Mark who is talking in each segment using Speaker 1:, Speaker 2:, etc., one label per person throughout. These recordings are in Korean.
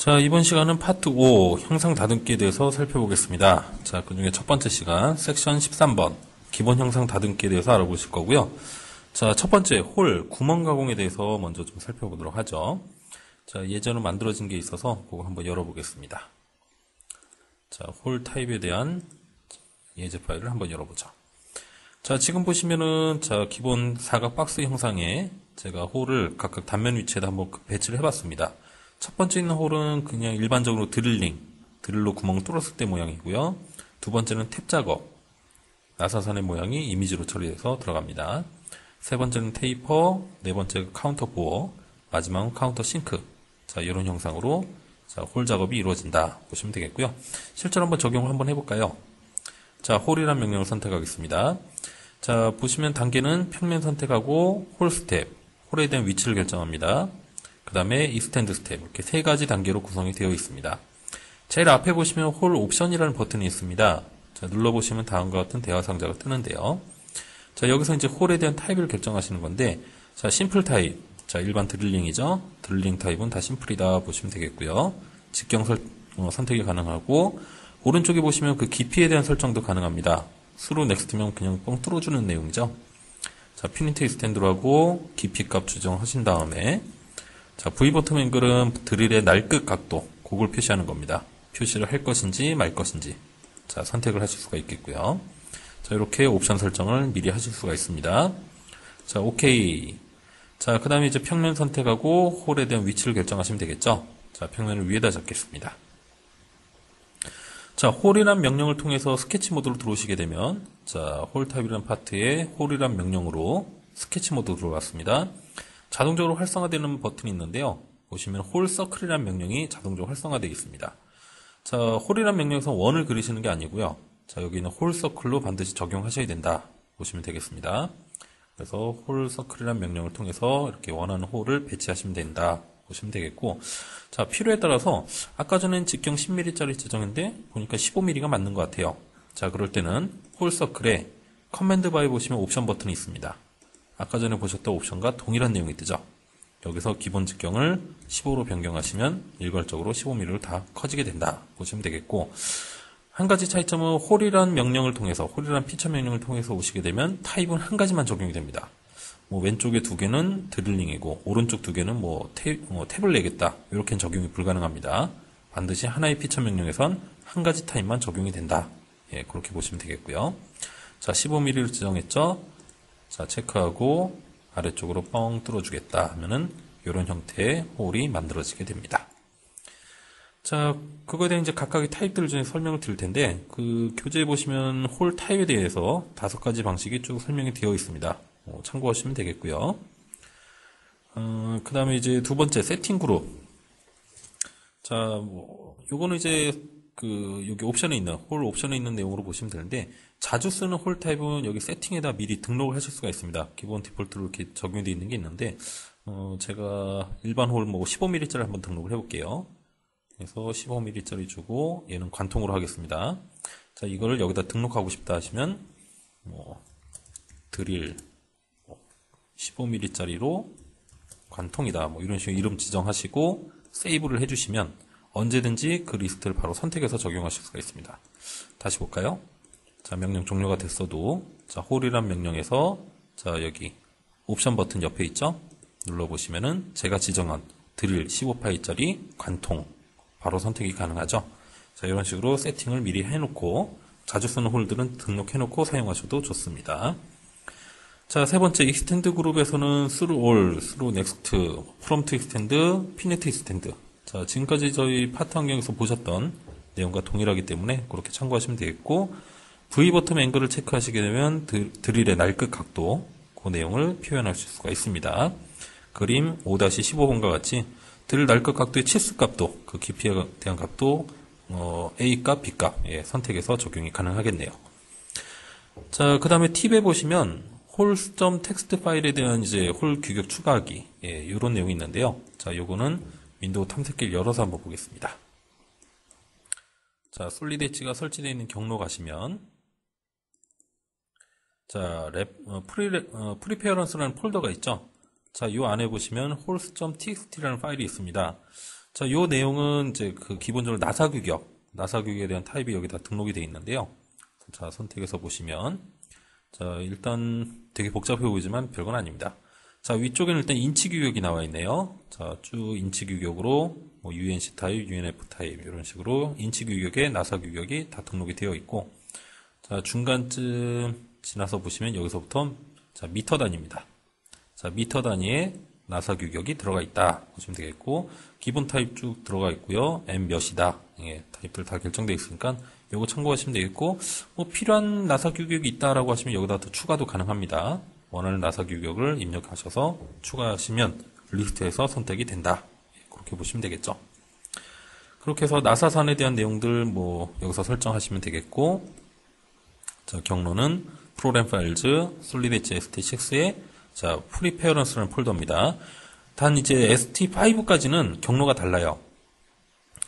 Speaker 1: 자, 이번 시간은 파트 5 형상 다듬기에 대해서 살펴보겠습니다. 자, 그 중에 첫 번째 시간 섹션 13번 기본 형상 다듬기에 대해서 알아보실 거고요. 자, 첫 번째 홀 구멍 가공에 대해서 먼저 좀 살펴보도록 하죠. 자, 예전에 만들어진 게 있어서 그거 한번 열어보겠습니다. 자, 홀 타입에 대한 예제 파일을 한번 열어보죠. 자, 지금 보시면은 자, 기본 사각 박스 형상에 제가 홀을 각각 단면 위치에다 한번 배치를 해봤습니다. 첫 번째 있는 홀은 그냥 일반적으로 드릴로 구멍을 뚫었을 때 모양이고요. 두 번째는 탭 작업, 나사선의 모양이 이미지로 처리돼서 들어갑니다. 세 번째는 테이퍼, 네 번째 카운터 보어, 마지막은 카운터 싱크. 자, 이런 형상으로 자, 홀 작업이 이루어진다 보시면 되겠고요. 실제로 한번 적용을 한번 해볼까요? 자, 홀이란 명령을 선택하겠습니다. 자, 보시면 단계는 평면 선택하고 홀 스텝, 홀에 대한 위치를 결정합니다. 그 다음에 익스텐드 스텝, 이렇게 세 가지 단계로 구성이 되어 있습니다. 제일 앞에 보시면 홀 옵션이라는 버튼이 있습니다. 자, 눌러보시면 다음과 같은 대화 상자가 뜨는데요. 자, 여기서 이제 홀에 대한 타입을 결정하시는 건데, 자, 심플 타입, 자, 일반 드릴링이죠. 드릴링 타입은 다 심플이다 보시면 되겠고요. 직경 선택이 가능하고, 오른쪽에 보시면 그 깊이에 대한 설정도 가능합니다. 스루 넥스트면 그냥 뻥 뚫어주는 내용이죠. 자, 피니트 익스텐드로 하고, 깊이 값 조정하신 다음에, 자, V 버튼 앵글은 드릴의 날끝 각도, 그걸 표시하는 겁니다. 표시를 할 것인지 말 것인지. 자, 선택을 하실 수가 있겠고요. 자, 이렇게 옵션 설정을 미리 하실 수가 있습니다. 자, OK. 자, 그 다음에 이제 평면 선택하고 홀에 대한 위치를 결정하시면 되겠죠. 자, 평면을 위에다 잡겠습니다. 자, 홀이란 명령을 통해서 스케치 모드로 들어오시게 되면, 자, 홀 타입이라는 파트에 홀이란 명령으로 스케치 모드로 들어왔습니다. 자동적으로 활성화되는 버튼이 있는데요. 보시면 홀 서클이라는 명령이 자동적으로 활성화되어 있습니다. 자, 홀이라는 명령에서 원을 그리시는 게 아니고요. 자, 여기는 홀 서클로 반드시 적용하셔야 된다 보시면 되겠습니다. 그래서 홀 서클이라는 명령을 통해서 이렇게 원하는 홀을 배치하시면 된다 보시면 되겠고, 자, 필요에 따라서 아까 전엔 직경 10mm짜리 지정인데 보니까 15mm가 맞는 것 같아요. 자, 그럴 때는 홀 서클에 커맨드 바에 보시면 옵션 버튼이 있습니다. 아까 전에 보셨던 옵션과 동일한 내용이 뜨죠. 여기서 기본 직경을 15로 변경하시면 일괄적으로 15mm로 다 커지게 된다 보시면 되겠고, 한 가지 차이점은 홀이란 명령을 통해서, 홀이란 피처 명령을 통해서 오시게 되면 타입은 한 가지만 적용이 됩니다. 뭐 왼쪽에 두 개는 드릴링이고 오른쪽 두 개는 뭐 탭을 내겠다, 이렇게는 적용이 불가능합니다. 반드시 하나의 피처 명령에선 한 가지 타입만 적용이 된다. 예, 그렇게 보시면 되겠고요. 자, 15mm를 지정했죠. 자, 체크하고 아래쪽으로 뻥 뚫어주겠다 하면은 이런 형태의 홀이 만들어지게 됩니다. 자, 그거에 대한 이제 각각의 타입들 중에 설명을 드릴 텐데, 그 교재에 보시면 홀 타입에 대해서 5가지 방식이 쭉 설명이 되어 있습니다. 참고하시면 되겠고요. 그 다음에 이제 두 번째 세팅 그룹. 자, 요거는 이제 여기 옵션에 있는, 홀 옵션에 있는 내용으로 보시면 되는데, 자주 쓰는 홀 타입은 여기 세팅에다 미리 등록을 하실 수가 있습니다. 기본 디폴트로 이렇게 적용이 되어 있는 게 있는데, 제가 일반 홀 15mm짜리 한번 등록을 해볼게요. 그래서 15mm짜리 주고, 얘는 관통으로 하겠습니다. 자, 이거를 여기다 등록하고 싶다 하시면, 드릴 15mm짜리로 관통이다. 이런 식으로 이름 지정하시고, 세이브를 해주시면, 언제든지 그 리스트를 바로 선택해서 적용하실 수가 있습니다. 다시 볼까요? 자, 명령 종료가 됐어도, 자, 홀이란 명령에서, 자, 여기 옵션 버튼 옆에 있죠? 눌러보시면은 제가 지정한 드릴 15파이짜리 관통 바로 선택이 가능하죠? 자, 이런 식으로 세팅을 미리 해놓고, 자주 쓰는 홀들은 등록해놓고 사용하셔도 좋습니다. 자, 세 번째 익스텐드 그룹에서는 through all, through next, from to extend, finite extend. 자, 지금까지 저희 파트 환경에서 보셨던 내용과 동일하기 때문에 그렇게 참고하시면 되겠고, V 버튼 앵글을 체크하시게 되면 드릴의 날끝 각도, 그 내용을 표현하실 수가 있습니다. 그림 5-15번과 같이 드릴 날끝 각도의 치수 값도, 그 깊이에 대한 값도 A 값, B 값 선택해서 적용이 가능하겠네요. 자, 그 다음에 팁에 보시면 홀.점 텍스트 파일에 대한 이제 홀 규격 추가하기, 이런 내용이 있는데요. 자, 요거는 윈도우 탐색기를 열어서 한번 보겠습니다. 자, 솔리드 엣지가 설치되어 있는 경로 가시면, 자, 프리페어런스라는 폴더가 있죠. 자, 이 안에 보시면 holes.txt라는 파일이 있습니다. 자, 요 내용은 이제 그 기본적으로 나사 규격, 나사 규격에 대한 타입이 여기다 등록이 되어 있는데요. 자, 선택해서 보시면, 자, 일단 되게 복잡해 보이지만 별건 아닙니다. 자, 위쪽에는 일단 인치 규격이 나와 있네요. 자, 쭉 인치 규격으로 뭐 UNC 타입, UNF 타입 이런 식으로 인치 규격에 나사 규격이 다 등록이 되어 있고, 자, 중간쯤 지나서 보시면 여기서부터 자, 미터 단위입니다. 자, 미터 단위에 나사 규격이 들어가 있다 보시면 되겠고, 기본 타입 쭉 들어가 있고요. M 몇이다. 예, 타입들 다 결정되어 있으니까 요거 참고하시면 되겠고, 뭐 필요한 나사 규격이 있다라고 하시면 여기다 더 추가도 가능합니다. 원하는 나사 규격을 입력하셔서 추가하시면 리스트에서 선택이 된다. 그렇게 보시면 되겠죠. 그렇게 해서 나사산에 대한 내용들 뭐 여기서 설정하시면 되겠고, 자, 경로는 프로그램 파일즈 솔리드 ST6에 자, 프리페어런스라는 폴더입니다. 단 이제 ST5까지는 경로가 달라요.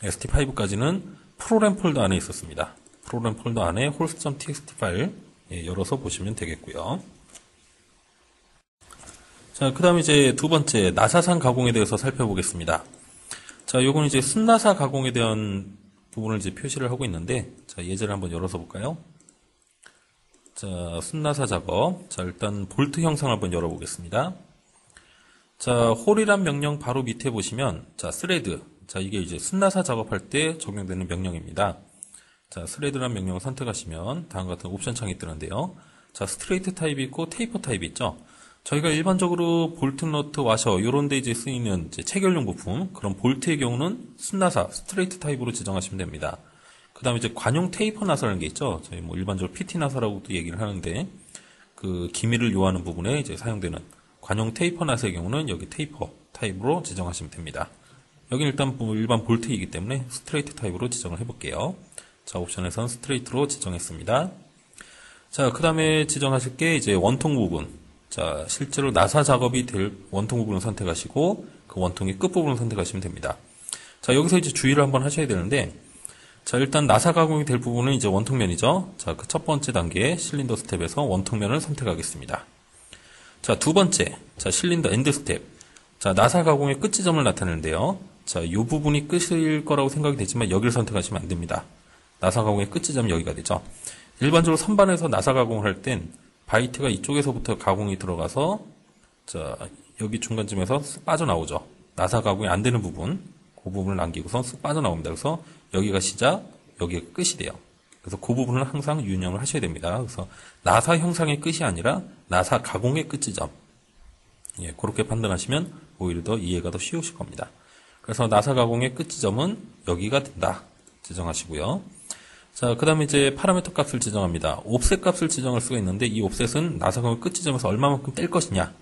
Speaker 1: ST5까지는 프로그램 폴더 안에 있었습니다. 프로그램 폴더 안에 host.txt 파일 열어서 보시면 되겠고요. 자, 그 다음에 이제 두 번째 나사산 가공에 대해서 살펴보겠습니다. 자, 요건 이제 순나사 가공에 대한 부분을 이제 표시를 하고 있는데, 자, 예제를 한번 열어서 볼까요? 자, 순나사 작업. 자, 일단 볼트 형상을 한번 열어보겠습니다. 자, 홀이란 명령 바로 밑에 보시면, 자, 스레드. 자, 이게 이제 순나사 작업할 때 적용되는 명령입니다. 자, 스레드란 명령을 선택하시면 다음과 같은 옵션 창이 뜨는데요. 자, 스트레이트 타입이 있고 테이퍼 타입이 있죠. 저희가 일반적으로 볼트, 너트, 와셔 이런 데 이제 쓰이는 이제 체결용 부품, 그런 볼트의 경우는 순나사, 스트레이트 타입으로 지정하시면 됩니다. 그 다음에 이제 관용 테이퍼 나사라는 게 있죠. 저희 뭐 일반적으로 PT 나사라고도 얘기를 하는데, 그 기밀을 요하는 부분에 이제 사용되는 관용 테이퍼 나사의 경우는 여기 테이퍼 타입으로 지정하시면 됩니다. 여기는 일단 일반 볼트이기 때문에 스트레이트 타입으로 지정을 해볼게요. 자, 옵션에서는 스트레이트로 지정했습니다. 자, 그 다음에 지정하실 게 이제 원통 부분. 자, 실제로 나사 작업이 될 원통 부분을 선택하시고 그 원통의 끝부분을 선택하시면 됩니다. 자, 여기서 이제 주의를 한번 하셔야 되는데, 자, 일단 나사 가공이 될 부분은 이제 원통면이죠. 자, 그 첫 번째 단계 실린더 스텝에서 원통면을 선택하겠습니다. 자, 두 번째, 자, 실린더 엔드 스텝. 자, 나사 가공의 끝 지점을 나타내는데요. 자, 이 부분이 끝일 거라고 생각이 되지만 여기를 선택하시면 안 됩니다. 나사 가공의 끝 지점이 여기가 되죠. 일반적으로 선반에서 나사 가공을 할 땐 바이트가 이쪽에서부터 가공이 들어가서, 자, 여기 중간쯤에서 쓱 빠져나오죠. 나사 가공이 안 되는 부분, 그 부분을 남기고서 쓱 빠져나옵니다. 그래서 여기가 시작, 여기가 끝이 돼요. 그래서 그 부분을 항상 유념을 하셔야 됩니다. 그래서 나사 형상의 끝이 아니라 나사 가공의 끝 지점. 예, 그렇게 판단하시면 오히려 더 이해가 더 쉬우실 겁니다. 그래서 나사 가공의 끝 지점은 여기가 된다. 지정하시고요. 자, 그 다음에 이제 파라미터 값을 지정합니다. 옵셋 값을 지정할 수가 있는데, 이 옵셋은 나사 가공 끝 지점에서 얼마만큼 뗄 것이냐.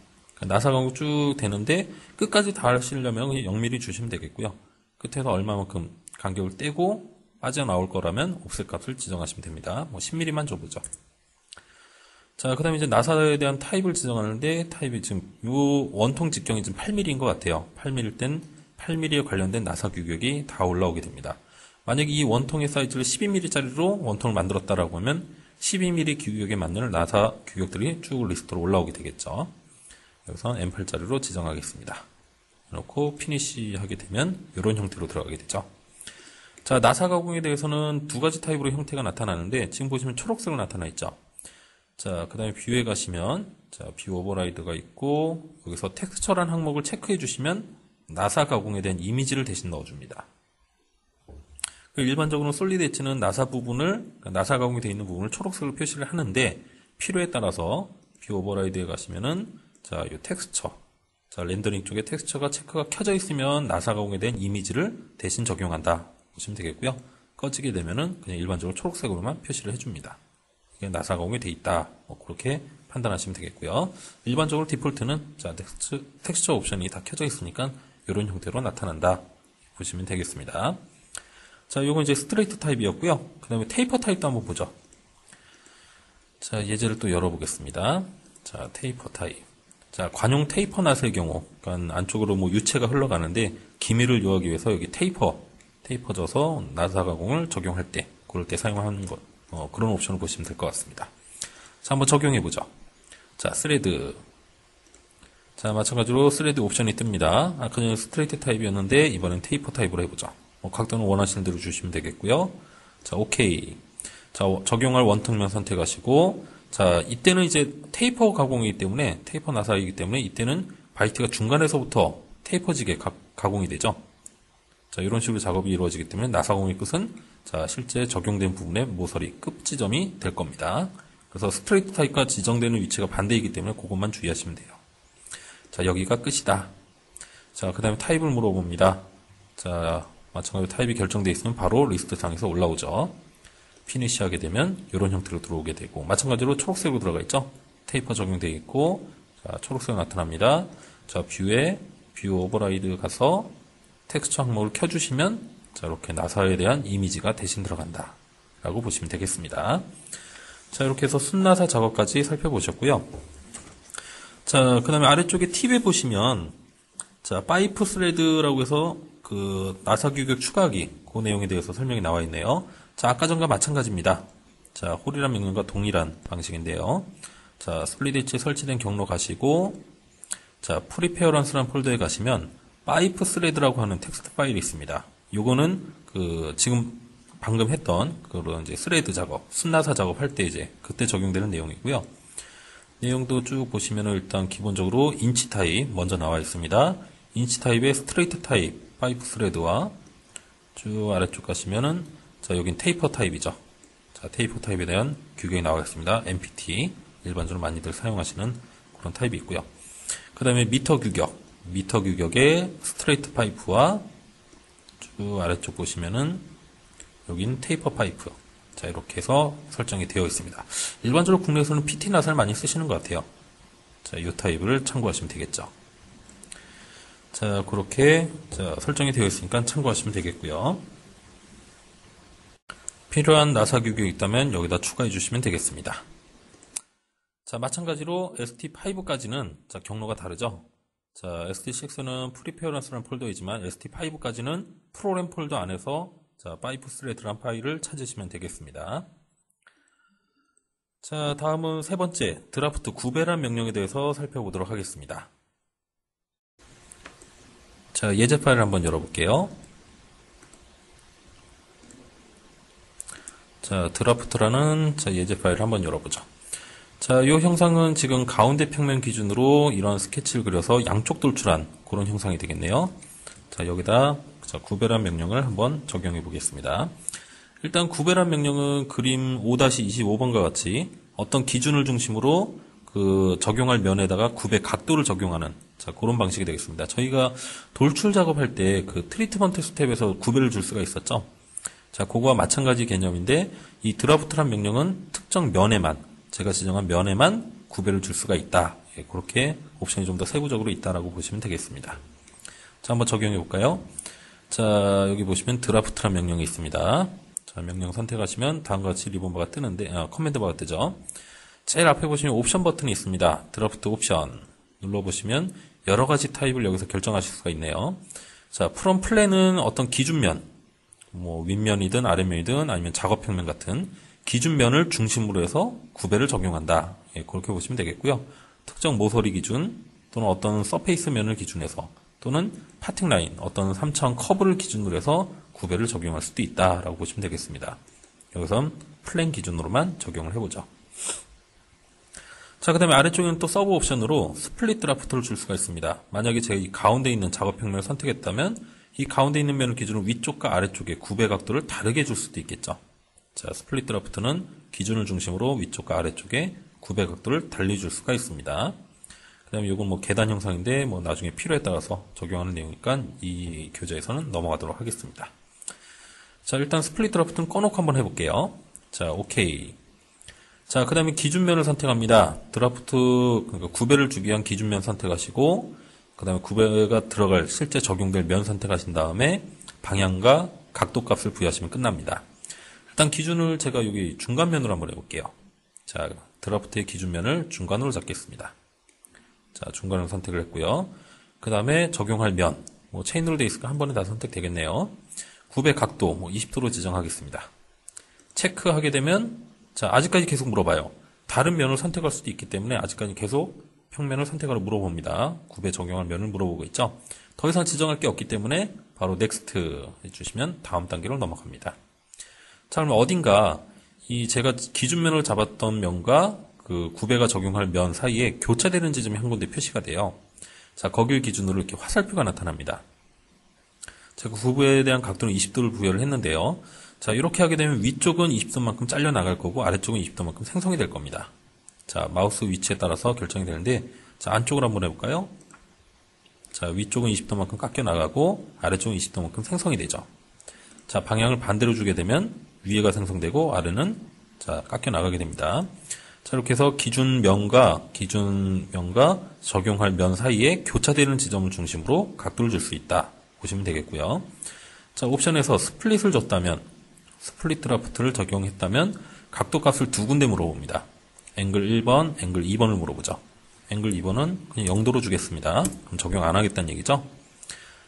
Speaker 1: 나사 가공 쭉 되는데 끝까지 다 하시려면 0mm 주시면 되겠고요. 끝에서 얼마만큼 간격을 떼고 빠져나올 거라면 옵셋 값을 지정하시면 됩니다. 뭐 10mm만 줘보죠. 자, 그 다음에 이제 나사에 대한 타입을 지정하는데, 타입이 지금 요 원통 직경이 지금 8mm인 것 같아요. 8mm일 땐 8mm에 관련된 나사 규격이 다 올라오게 됩니다. 만약에 이 원통의 사이즈를 12mm짜리로 원통을 만들었다라고 하면 12mm 규격에 맞는 나사 규격들이 쭉 리스트로 올라오게 되겠죠. 여기서 M8짜리로 지정하겠습니다. 놓고 피니시 하게 되면 이런 형태로 들어가게 되죠. 자, 나사 가공에 대해서는 두 가지 타입으로 형태가 나타나는데, 지금 보시면 초록색으로 나타나 있죠. 자, 그 다음에 뷰에 가시면, 자, 뷰 오버라이드가 있고, 여기서 텍스처란 항목을 체크해 주시면 나사 가공에 대한 이미지를 대신 넣어줍니다. 일반적으로 솔리드 엣지는 나사 부분을, 그러니까 나사 가공이 되어 있는 부분을 초록색으로 표시를 하는데, 필요에 따라서 뷰 오버라이드에 가시면은, 자, 이 텍스처. 자, 렌더링 쪽에 텍스처가 체크가 켜져 있으면 나사 가공에 대한 이미지를 대신 적용한다 보시면 되겠고요. 꺼지게 되면은 그냥 일반적으로 초록색으로만 표시를 해줍니다. 이게 나사 가공이 돼 있다. 뭐 그렇게 판단하시면 되겠고요. 일반적으로 디폴트는 자, 텍스처 옵션이 다 켜져 있으니까 이런 형태로 나타난다 보시면 되겠습니다. 자, 요건 이제 스트레이트 타입이었고요. 그 다음에 테이퍼 타입도 한번 보죠. 자, 예제를 또 열어보겠습니다. 자, 테이퍼 타입. 자, 관용 테이퍼 나사의 경우, 그러니까 안쪽으로 뭐 유체가 흘러가는데 기밀을 요하기 위해서 여기 테이퍼 져서 나사 가공을 적용할 때, 그럴 때 사용하는 것, 그런 옵션을 보시면 될 것 같습니다. 자, 한번 적용해 보죠. 자, 스레드. 자, 마찬가지로 스레드 옵션이 뜹니다. 아까 전에 스트레이트 타입이었는데 이번엔 테이퍼 타입으로 해보죠. 각도는 원하시는 대로 주시면 되겠고요. 자, 오케이. 자, 적용할 원통면 선택하시고, 자, 이때는 이제 테이퍼 가공이기 때문에, 테이퍼 나사이기 때문에 이때는 바이트가 중간에서부터 테이퍼지게 가공이 되죠. 자, 이런 식으로 작업이 이루어지기 때문에 나사공의 끝은 자, 실제 적용된 부분의 모서리 끝 지점이 될 겁니다. 그래서 스트레이트 타입과 지정되는 위치가 반대이기 때문에 그것만 주의하시면 돼요. 자, 여기가 끝이다. 자, 그 다음에 타입을 물어봅니다. 자, 마찬가지로 타입이 결정되어 있으면 바로 리스트 상에서 올라오죠. 피니시 하게 되면 이런 형태로 들어오게 되고, 마찬가지로 초록색으로 들어가 있죠. 테이퍼 적용되어 있고, 자, 초록색 나타납니다. 자, 뷰에 뷰 오버라이드 가서 텍스처 항목을 켜주시면 자, 이렇게 나사에 대한 이미지가 대신 들어간다 라고 보시면 되겠습니다. 자, 이렇게 해서 순나사 작업까지 살펴보셨고요. 자, 그 다음에 아래쪽에 팁에 보시면 자, 파이프 스레드라고 해서 그 나사 규격 추가하기 그 내용에 대해서 설명이 나와 있네요. 자, 아까 전과 마찬가지입니다. 자, 홀이란 명령과 동일한 방식인데요. 자, 스플릿 엣지에 설치된 경로 가시고, 자, 프리페어런스라는 폴더에 가시면 파이프 스레드라고 하는 텍스트 파일이 있습니다. 요거는 그 지금 방금 했던 그런 이제 스레드 작업, 순나사 작업 할 때 이제 그때 적용되는 내용이고요. 내용도 쭉 보시면은 일단 기본적으로 인치 타입 먼저 나와 있습니다. 인치 타입의 스트레이트 타입 파이프 스레드와 쭉 아래쪽 가시면은 자, 여긴 테이퍼 타입이죠. 자, 테이퍼 타입에 대한 규격이 나와 있습니다. MPT 일반적으로 많이들 사용하시는 그런 타입이 있고요. 그 다음에 미터 규격의 스트레이트 파이프와 쭉 아래쪽 보시면은 여긴 테이퍼 파이프. 자, 이렇게 해서 설정이 되어 있습니다. 일반적으로 국내에서는 PT 나사를 많이 쓰시는 것 같아요. 자, 이 타입을 참고하시면 되겠죠. 자, 그렇게 자, 설정이 되어 있으니까 참고하시면 되겠고요. 필요한 나사 규격이 있다면 여기다 추가해 주시면 되겠습니다. 자, 마찬가지로 ST5까지는 자, 경로가 다르죠. 자, ST6는 프리페어런스라는 폴더이지만 ST5까지는 프로그램 폴더 안에서 자, 파이프 스레드란 파일을 찾으시면 되겠습니다. 자, 다음은 세 번째 드라프트 구배란 명령에 대해서 살펴보도록 하겠습니다. 자, 예제 파일을 한번 열어볼게요. 자, 드라프트라는 자, 예제 파일을 한번 열어보죠. 자, 이 형상은 지금 가운데 평면 기준으로 이런 스케치를 그려서 양쪽 돌출한 그런 형상이 되겠네요. 자, 여기다 자, 구배란 명령을 한번 적용해 보겠습니다. 일단 구배란 명령은 그림 5-25번과 같이 어떤 기준을 중심으로 그 적용할 면에다가 구배 각도를 적용하는 자, 그런 방식이 되겠습니다. 저희가 돌출 작업할 때 그 트리트먼트 스텝에서 구배를 줄 수가 있었죠. 자, 그거와 마찬가지 개념인데 이 드라프트란 명령은 특정 면에만 제가 지정한 면에만 구배를 줄 수가 있다. 예, 그렇게 옵션이 좀 더 세부적으로 있다라고 보시면 되겠습니다. 자, 한번 적용해 볼까요? 자, 여기 보시면 드라프트란 명령이 있습니다. 자, 명령 선택하시면 다음과 같이 리본바가 뜨는데, 커맨드 바가 뜨죠. 제일 앞에 보시면 옵션 버튼이 있습니다. 드라프트 옵션 눌러보시면 여러 가지 타입을 여기서 결정하실 수가 있네요. 자, 프롬 플랜은 어떤 기준면, 뭐 윗면이든 아랫면이든 아니면 작업평면 같은 기준면을 중심으로 해서 구배를 적용한다. 예, 그렇게 보시면 되겠고요. 특정 모서리 기준 또는 어떤 서페이스 면을 기준해서 또는 파팅 라인, 어떤 3차원 커브를 기준으로 해서 구배를 적용할 수도 있다라고 보시면 되겠습니다. 여기선 플랜 기준으로만 적용을 해보죠. 자, 그 다음에 아래쪽에는 또 서브 옵션으로 스플릿 드라프트를 줄 수가 있습니다. 만약에 제가 이 가운데 있는 작업 평면을 선택했다면 이 가운데 있는 면을 기준으로 위쪽과 아래쪽에 구배 각도를 다르게 줄 수도 있겠죠. 자, 스플릿 드라프트는 기준을 중심으로 위쪽과 아래쪽에 구배 각도를 달리 줄 수가 있습니다. 그 다음에 이건 뭐 계단 형상인데 뭐 나중에 필요에 따라서 적용하는 내용이니까 이 교재에서는 넘어가도록 하겠습니다. 자, 일단 스플릿 드라프트는 꺼놓고 한번 해볼게요. 자, 오케이. 자, 그 다음에 기준면을 선택합니다. 드라프트, 그러니까 구배를 주기 위한 기준면 선택하시고, 그 다음에 구배가 들어갈 실제 적용될 면 선택하신 다음에 방향과 각도 값을 부여하시면 끝납니다. 일단 기준을 제가 여기 중간면으로 한번 해볼게요. 자, 드라프트의 기준면을 중간으로 잡겠습니다. 자, 중간을 선택을 했고요. 그 다음에 적용할 면, 뭐 체인으로 되어 있으니까 한 번에 다 선택되겠네요. 구배 각도, 뭐 20도로 지정하겠습니다. 체크하게 되면 자, 아직까지 계속 물어봐요. 다른 면을 선택할 수도 있기 때문에 아직까지 계속 평면을 선택하라 물어봅니다. 굽에 적용할 면을 물어보고 있죠. 더 이상 지정할 게 없기 때문에 바로 넥스트 해주시면 다음 단계로 넘어갑니다. 자, 그럼 어딘가 이 제가 기준면을 잡았던 면과 그 굽에가 적용할 면 사이에 교차되는 지점이 한 군데 표시가 돼요. 자, 거길 기준으로 이렇게 화살표가 나타납니다. 제가 굽에 대한 각도는 20도를 부여를 했는데요. 자, 이렇게 하게 되면 위쪽은 20도만큼 잘려 나갈 거고 아래쪽은 20도만큼 생성이 될 겁니다. 자, 마우스 위치에 따라서 결정이 되는데, 자, 안쪽으로 한번 해볼까요? 자, 위쪽은 20도만큼 깎여 나가고 아래쪽은 20도만큼 생성이 되죠. 자, 방향을 반대로 주게 되면 위에가 생성되고 아래는 자, 깎여 나가게 됩니다. 자, 이렇게 해서 기준면과 적용할 면 사이에 교차되는 지점을 중심으로 각도를 줄 수 있다 보시면 되겠고요. 자, 옵션에서 스플릿을 줬다면, 스플릿 드라프트를 적용했다면 각도 값을 두 군데 물어봅니다. 앵글 1번, 앵글 2번을 물어보죠. 앵글 2번은 그냥 0도로 주겠습니다. 그럼 적용 안 하겠다는 얘기죠.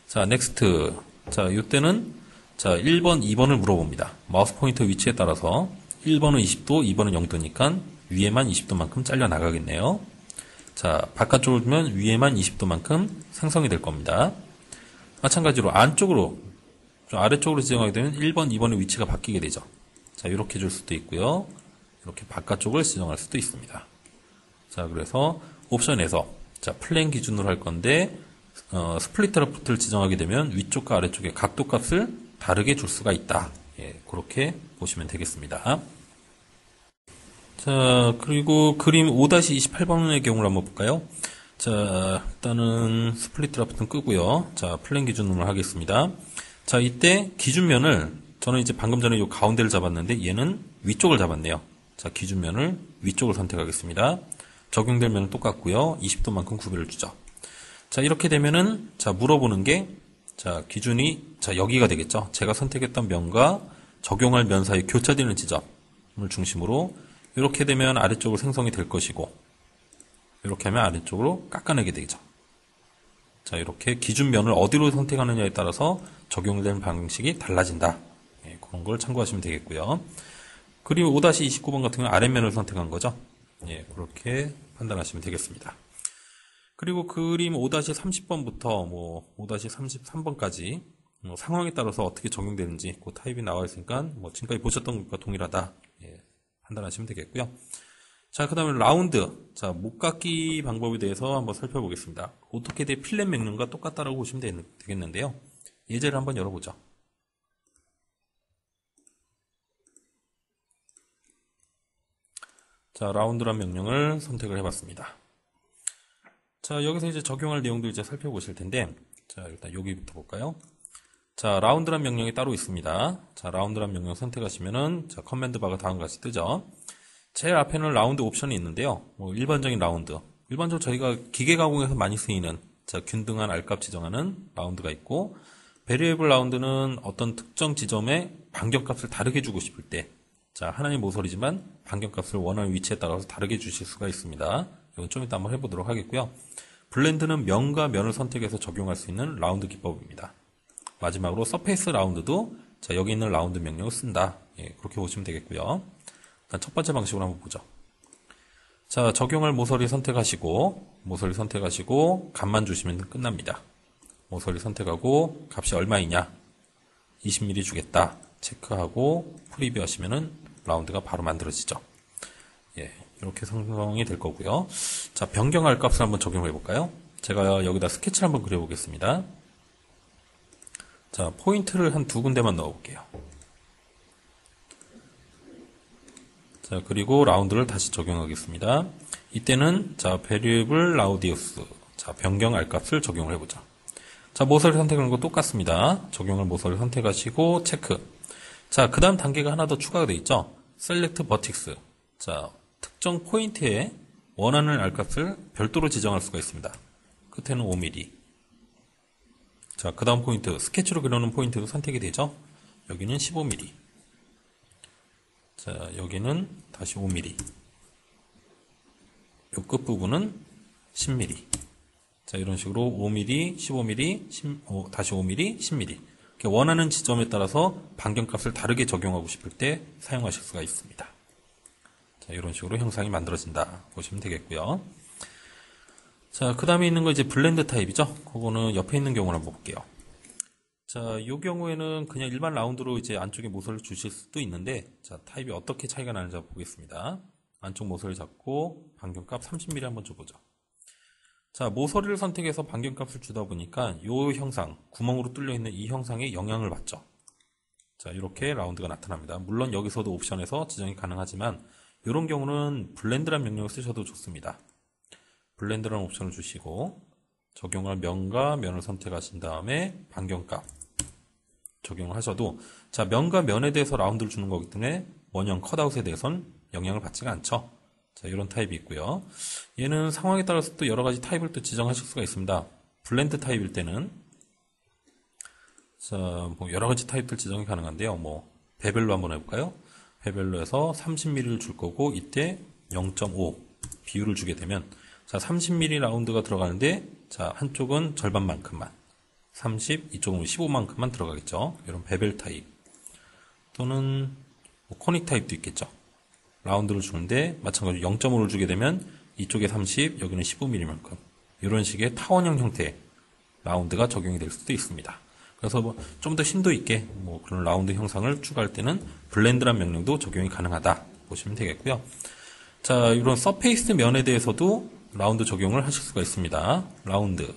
Speaker 1: 자, 넥스트. 자, 이때는 자, 1번, 2번을 물어봅니다. 마우스 포인터 위치에 따라서 1번은 20도, 2번은 0도니까 위에만 20도만큼 잘려 나가겠네요. 자, 바깥쪽으로 두면 위에만 20도만큼 생성이 될 겁니다. 마찬가지로 안쪽으로, 아래쪽으로 지정하게 되면 1번, 2번의 위치가 바뀌게 되죠. 자, 이렇게 줄 수도 있고요. 이렇게 바깥쪽을 지정할 수도 있습니다. 자, 그래서 옵션에서 자, 플랜 기준으로 할 건데 스플릿 드라프트를 지정하게 되면 위쪽과 아래쪽의 각도 값을 다르게 줄 수가 있다. 예, 그렇게 보시면 되겠습니다. 자, 그리고 그림 5-28번의 경우를 한번 볼까요? 자, 일단은 스플릿 드라프트는 끄고요. 자, 플랜 기준으로 하겠습니다. 자, 이때 기준면을 저는 이제 방금 전에 이 가운데를 잡았는데 얘는 위쪽을 잡았네요. 자, 기준면을 위쪽을 선택하겠습니다. 적용될 면은 똑같고요. 20도만큼 구별을 주죠. 자, 이렇게 되면은 자, 물어보는 게 자, 기준이 자, 여기가 되겠죠. 제가 선택했던 면과 적용할 면 사이 교차되는 지점을 중심으로 이렇게 되면 아래쪽으로 생성이 될 것이고 이렇게 하면 아래쪽으로 깎아내게 되죠. 자, 이렇게 기준면을 어디로 선택하느냐에 따라서 적용되는 방식이 달라진다. 예, 그런 걸 참고하시면 되겠고요. 그리고 5-29번 같은 경우는 아랫면을 선택한 거죠. 예, 그렇게 판단하시면 되겠습니다. 그리고 그림 5-30번부터 5-33번까지 상황에 따라서 어떻게 적용되는지 그 타입이 나와 있으니까 지금까지 보셨던 것과 동일하다. 예, 판단하시면 되겠고요. 자, 그 다음에 라운드. 자, 목깎기 방법에 대해서 한번 살펴보겠습니다. 오토캐드의 필렛 명령과 똑같다라고 보시면 되겠는데요. 예제를 한번 열어보죠. 자, 라운드란 명령을 선택을 해봤습니다. 자, 여기서 이제 적용할 내용도 이제 살펴보실 텐데, 자, 일단 여기부터 볼까요? 자, 라운드란 명령이 따로 있습니다. 자, 라운드란 명령 선택하시면은, 자, 커맨드 바가 다음과 같이 뜨죠. 제일 앞에는 라운드 옵션이 있는데요. 일반적인 라운드. 일반적으로 저희가 기계 가공에서 많이 쓰이는, 자, 균등한 R값 지정하는 라운드가 있고, 베리에이블 라운드는 어떤 특정 지점에 반경값을 다르게 주고 싶을 때, 자, 하나의 모서리지만 반경값을 원하는 위치에 따라서 다르게 주실 수가 있습니다. 이건 좀 이따 한번 해보도록 하겠고요. 블렌드는 면과 면을 선택해서 적용할 수 있는 라운드 기법입니다. 마지막으로 서페이스 라운드도 자, 여기 있는 라운드 명령을 쓴다. 예, 그렇게 보시면 되겠고요. 일단 첫 번째 방식으로 한번 보죠. 자, 적용할 모서리 선택하시고 값만 주시면 끝납니다. 모서리 선택하고 값이 얼마이냐? 20mm 주겠다. 체크하고 프리뷰 하시면은 라운드가 바로 만들어지죠. 예, 이렇게 생성이 될 거고요. 자, 변경할 값을 한번 적용해 볼까요? 제가 여기다 스케치를 한번 그려보겠습니다. 자, 포인트를 한 두 군데만 넣어 볼게요. 자, 그리고 라운드를 다시 적용하겠습니다. 이때는 자, variable radius. 자, 변경할 값을 적용을 해 보죠. 자, 모서리 선택하는 거 똑같습니다. 적용할 모서리 선택하시고 체크. 자, 그 다음 단계가 하나 더 추가가 되어 있죠. select vertex. 자, 특정 포인트에 원하는 R값을 별도로 지정할 수가 있습니다. 끝에는 5mm. 자, 그 다음 포인트, 스케치로 그려놓은 포인트도 선택이 되죠. 여기는 15mm. 자, 여기는 다시 5mm. 요 끝부분은 10mm. 자, 이런 식으로 5mm, 15mm, 다시 5mm, 10mm. 원하는 지점에 따라서 반경값을 다르게 적용하고 싶을 때 사용하실 수가 있습니다. 자, 이런 식으로 형상이 만들어진다 보시면 되겠고요. 자, 그 다음에 있는 거 이제 블렌드 타입이죠. 그거는 옆에 있는 경우를 한번 볼게요. 자, 이 경우에는 그냥 일반 라운드로 이제 안쪽에 모서리를 주실 수도 있는데, 자, 타입이 어떻게 차이가 나는지 보겠습니다. 안쪽 모서리 잡고 반경값 30mm 한번 줘보죠. 자, 모서리를 선택해서 반경값을 주다 보니까 이 형상, 구멍으로 뚫려 있는 이 형상에 영향을 받죠. 자, 이렇게 라운드가 나타납니다. 물론 여기서도 옵션에서 지정이 가능하지만 이런 경우는 블렌드란 명령을 쓰셔도 좋습니다. 블렌드라는 옵션을 주시고 적용할 면과 면을 선택하신 다음에 반경값 적용을 하셔도, 자, 면과 면에 대해서 라운드를 주는 거기 때문에 원형 컷아웃에 대해서는 영향을 받지가 않죠. 자, 이런 타입이 있고요. 얘는 상황에 따라서 또 여러 가지 타입을 또 지정하실 수가 있습니다. 블렌드 타입일 때는 자, 뭐 여러 가지 타입들 지정이 가능한데요. 뭐 베벨로 한번 해볼까요? 베벨로 해서 30mm를 줄 거고 이때 0.5 비율을 주게 되면, 자, 30mm 라운드가 들어가는데, 자, 한쪽은 절반만큼만 30, 이쪽은 15만큼만 들어가겠죠. 이런 베벨 타입 또는 뭐 코닉 타입도 있겠죠. 라운드를 주는데 마찬가지로 0.5를 주게 되면 이쪽에 30, 여기는 15mm만큼 이런 식의 타원형 형태의 라운드가 적용이 될 수도 있습니다. 그래서 뭐 좀 더 심도 있게 뭐 그런 라운드 형상을 추가할 때는 블렌드란 명령도 적용이 가능하다 보시면 되겠고요. 자, 이런 서페이스 면에 대해서도 라운드 적용을 하실 수가 있습니다. 라운드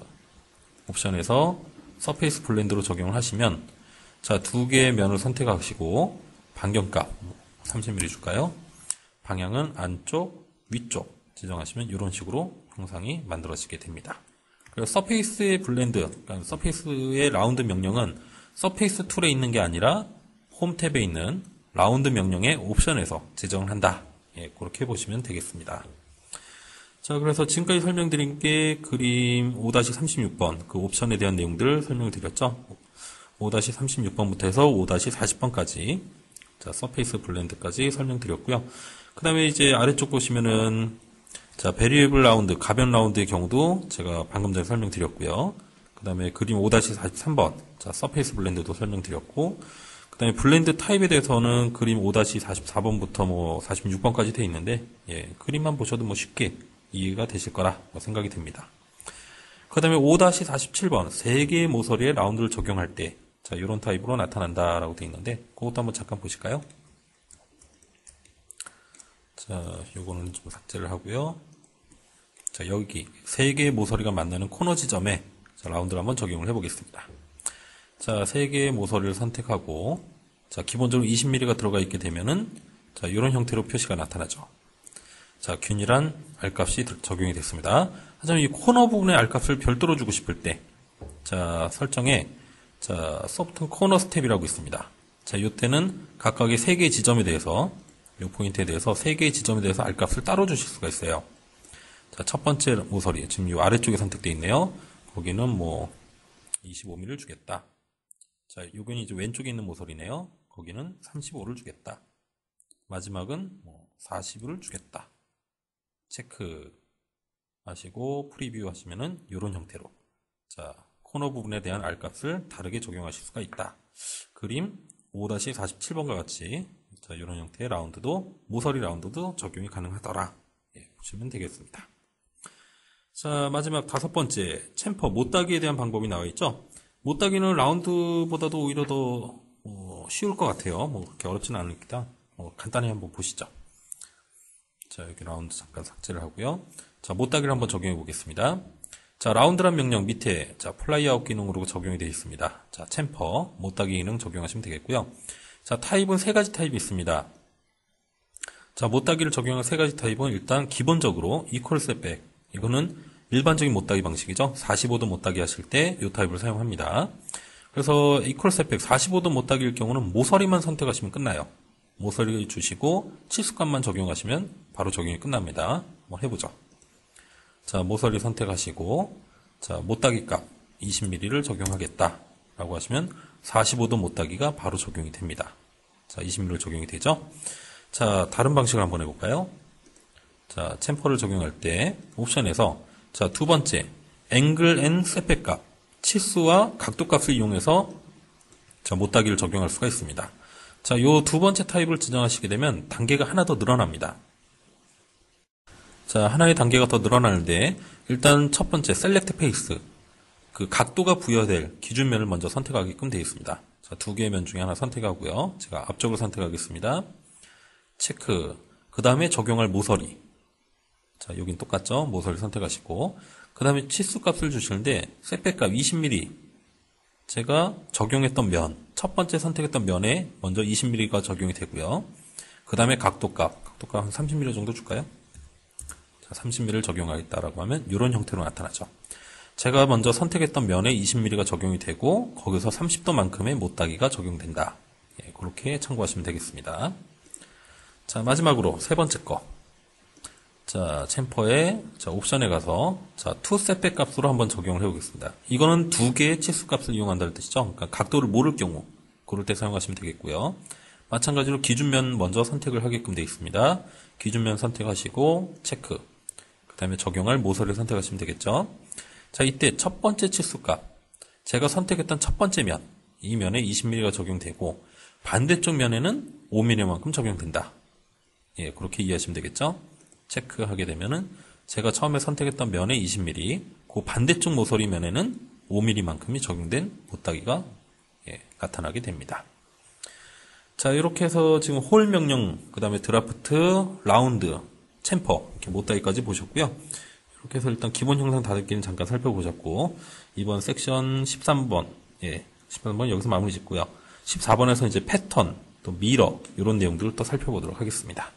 Speaker 1: 옵션에서 서페이스 블렌드로 적용을 하시면, 자, 두 개의 면을 선택하시고 반경값 30mm 줄까요? 방향은 안쪽, 위쪽 지정하시면 이런 식으로 형상이 만들어지게 됩니다. 그래서 서페이스의 블렌드, 그러니까 서페이스의 라운드 명령은 서페이스 툴에 있는 게 아니라 홈 탭에 있는 라운드 명령의 옵션에서 지정을 한다. 예, 그렇게 보시면 되겠습니다. 자, 그래서 지금까지 설명드린 게 그림 5-36번 그 옵션에 대한 내용들을 설명드렸죠. 5-36번부터 해서 5-40번까지 자, 서페이스 블렌드까지 설명드렸고요. 그 다음에 이제 아래쪽 보시면은, 자, 베리에이블 라운드, 가변 라운드의 경우도 제가 방금 전에 설명드렸고요. 그 다음에 그림 5-43번, 자, 서페이스 블렌드도 설명드렸고, 그 다음에 블렌드 타입에 대해서는 그림 5-44번부터 뭐 46번까지 되어 있는데, 예, 그림만 보셔도 뭐 쉽게 이해가 되실 거라 생각이 듭니다. 그 다음에 5-47번, 3개의 모서리에 라운드를 적용할 때, 자, 이런 타입으로 나타난다라고 되어 있는데, 그것도 한번 잠깐 보실까요? 자, 요거는 좀 삭제를 하고요. 자, 여기 3개의 모서리가 만나는 코너 지점에 자, 라운드를 한번 적용을 해보겠습니다. 자, 3개의 모서리를 선택하고, 자, 기본적으로 20mm가 들어가 있게 되면은, 자, 이런 형태로 표시가 나타나죠. 자, 균일한 R값이 적용이 됐습니다. 하지만 이 코너 부분의 R값을 별도로 주고 싶을 때, 자, 설정에, 자, 소프트 코너 스텝이라고 있습니다. 자, 이때는 각각의 3개의 지점에 대해서, 이 포인트에 대해서 3개의 지점에 대해서 R값을 따로 주실 수가 있어요. 자, 첫 번째 모서리, 지금 이 아래쪽에 선택되어 있네요. 거기는 뭐, 25mm를 주겠다. 자, 요건 이제 왼쪽에 있는 모서리네요. 거기는 35를 주겠다. 마지막은 뭐 40을 주겠다. 체크 하시고 프리뷰 하시면은 이런 형태로, 자, 코너 부분에 대한 R값을 다르게 적용하실 수가 있다. 그림 5-47번과 같이, 자, 이런 형태의 라운드도, 모서리 라운드도 적용이 가능하더라. 예, 보시면 되겠습니다. 자, 마지막 5번째, 챔퍼 못따기에 대한 방법이 나와 있죠. 못따기는 라운드보다도 오히려 더 쉬울 것 같아요. 뭐 그렇게 어렵지는 않으니까 간단히 한번 보시죠. 자, 여기 라운드 잠깐 삭제를 하고요. 자, 못따기를 한번 적용해 보겠습니다. 자, 라운드란 명령 밑에, 자, 플라이 아웃 기능으로 적용이 되어 있습니다. 자, 챔퍼, 못따기 기능 적용하시면 되겠고요. 자, 타입은 3가지 타입이 있습니다. 자, 못따기를 적용한 3가지 타입은 일단 기본적으로 이퀄 셋백, 이거는 일반적인 못따기 방식이죠. 45도 못따기 하실 때 이 타입을 사용합니다. 그래서 이퀄 셋백 45도 못따기일 경우는 모서리만 선택하시면 끝나요. 모서리를 주시고 치수값만 적용하시면 바로 적용이 끝납니다. 한번 해보죠. 자, 모서리 선택하시고, 자, 못따기 값 20mm를 적용하겠다 라고 하시면 45도 못따기가 바로 적용이 됩니다. 자, 20mm 적용이 되죠. 자, 다른 방식을 한번 해볼까요? 자, 챔퍼를 적용할 때 옵션에서, 자, 두 번째 앵글 앤 셋백 값, 치수와 각도 값을 이용해서 자, 못따기를 적용할 수가 있습니다. 자, 요 두 번째 타입을 지정하시게 되면 단계가 하나 더 늘어납니다. 자, 하나의 단계가 더 늘어나는데, 일단 첫 번째, 셀렉트 페이스. 그 각도가 부여될 기준면을 먼저 선택하게끔 되어 있습니다. 자, 두 개의 면 중에 하나 선택하고요. 제가 앞쪽을 선택하겠습니다. 체크. 그 다음에 적용할 모서리. 자, 여긴 똑같죠? 모서리 선택하시고, 그 다음에 치수값을 주시는데, 셋백값 20mm. 제가 적용했던 면, 첫 번째 선택했던 면에 먼저 20mm가 적용이 되고요. 그 다음에 각도값 한 30mm 정도 줄까요? 자, 30mm를 적용하겠다라고 하면 이런 형태로 나타나죠. 제가 먼저 선택했던 면에 20mm가 적용이 되고 거기서 30도만큼의 못따기가 적용된다. 예, 그렇게 참고하시면 되겠습니다. 자, 마지막으로 세 번째 거. 자, 챔퍼에 옵션에 가서 투 셋백 값으로 한번 적용을 해보겠습니다. 이거는 두 개의 치수 값을 이용한다는 뜻이죠. 그러니까 각도를 모를 경우 그럴 때 사용하시면 되겠고요. 마찬가지로 기준면 먼저 선택을 하게끔 되어 있습니다. 기준면 선택하시고 체크. 그 다음에 적용할 모서리를 선택하시면 되겠죠. 자, 이때 첫 번째 치수값. 제가 선택했던 첫 번째 면. 이 면에 20mm가 적용되고 반대쪽 면에는 5mm만큼 적용된다. 예, 그렇게 이해하시면 되겠죠. 체크하게 되면은 제가 처음에 선택했던 면에 20mm, 그 반대쪽 모서리 면에는 5mm만큼이 적용된 못따기가 나타나게 됩니다. 자, 이렇게 해서 지금 홀 명령, 그 다음에 드라프트, 라운드, 챔퍼, 이렇게 못따기까지 보셨고요. 이렇게 해서 일단 기본 형상 다듬기는 잠깐 살펴보셨고, 이번 섹션 13번, 13번 여기서 마무리 짓고요. 14번에서 이제 패턴, 또 미러, 이런 내용들을 또 살펴보도록 하겠습니다.